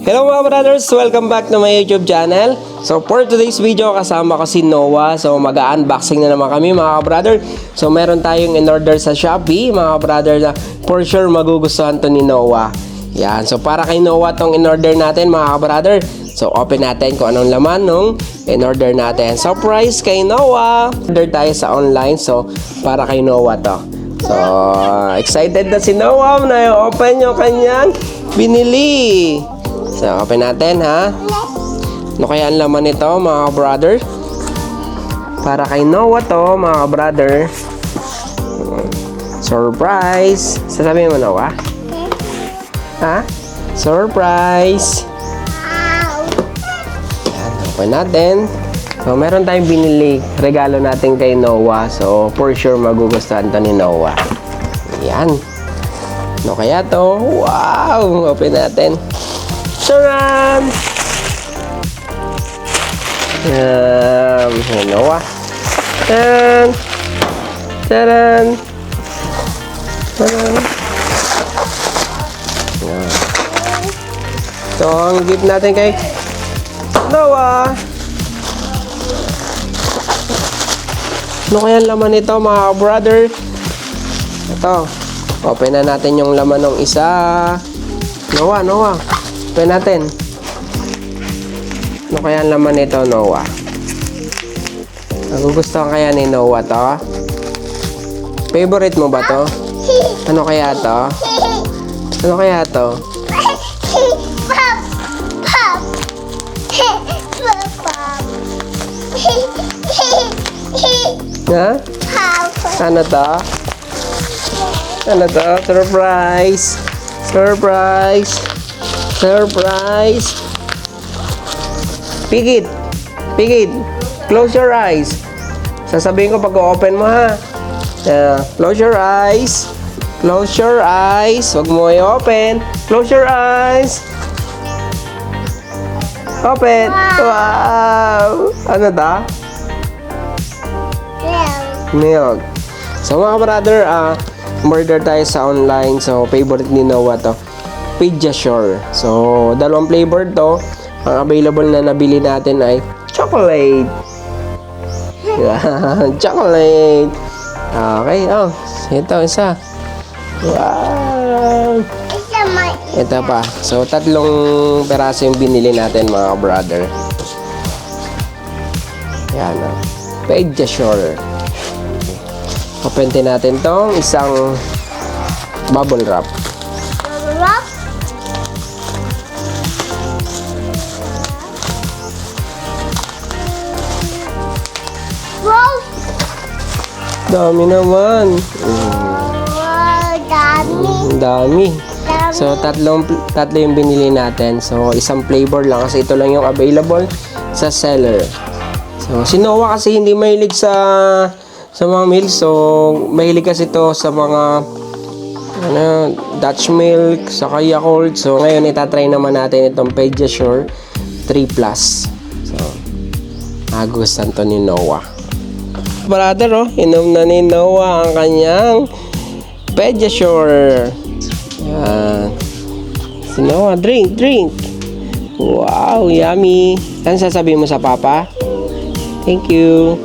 Hello mga brothers! Welcome back to my YouTube channel. So for today's video, kasama ko si Noah. So mag-unboxing na naman kami mga brother. So meron tayong in-order sa Shopee mga brother na for sure magugustuhan to ni Noah. Yan. So para kay Noah tong in-order natin mga brother. So open natin kung anong laman nung in-order natin. Surprise kay Noah! Order tayo sa online. So para kay Noah to. So excited na si Noah na open yung kanyang binili. So, open natin, ha? Ano kaya ang laman nito, mga brother? Para kay Noah to, mga brother. Surprise! Sasabihin mo, Noah? Ha? Surprise! Yan, open natin. So, meron tayong binili. Regalo natin kay Noah. So, for sure, magugustuhan to ni Noah. Yan. Ano kaya to? Wow! Open natin. Taran! Noah. Taran! Taran! Taran! Ito ang gift natin kay Noah. Ano kaya laman nito mga brother? Ito. Open na natin yung laman ng isa. Noah. Open natin. Ano kaya ang laman nito, Noah? Nagugustuhan kaya ni Noah to? Favorite mo ba to? Ano kaya to? Ano kaya to? Ha? Ano to? Ano to? Surprise! Surprise! Surprise! Pigit! Close your eyes. Sasabihin ko pag open mo, ha? Close your eyes. Close your eyes. Huwag mo i-open. Close your eyes. Open. Wow! Ano ta? Milk. So mga brother, order tayo sa online. So favorite ni Noah to, Pediasure. So dalawang flavor to. Ang available na nabili natin ay chocolate. Chocolate. Okay, ito isa. Wow. Ito pa. So tatlong peraso yung binili natin mga brother. Yan. Pediasure. Open din natin tong isang bubble wrap. Bubble wrap? Wow! Dami naman. Wow, dami. So tatlo yung binili natin. So isang flavor lang kasi ito lang yung available sa seller. So si Noah kasi hindi mahilig sa mga milk. So mahilig kasi ito sa mga Dutch milk, saka Yakult. So ngayon itatry naman natin itong Pediasure 3 Plus. So nagustuhan to ni Noah. Brother, inom na ni Noah ang kanyang Pediasure. Yan. Si Noah, drink. Wow, yummy. Ano sasabihin mo sa papa? Thank you.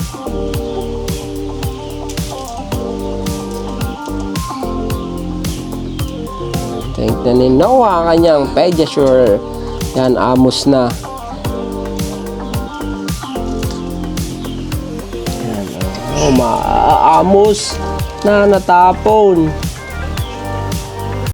Drink na ni Noah ang kanyang Pediasure. Yan, amos na. Yan, maamos na natapon.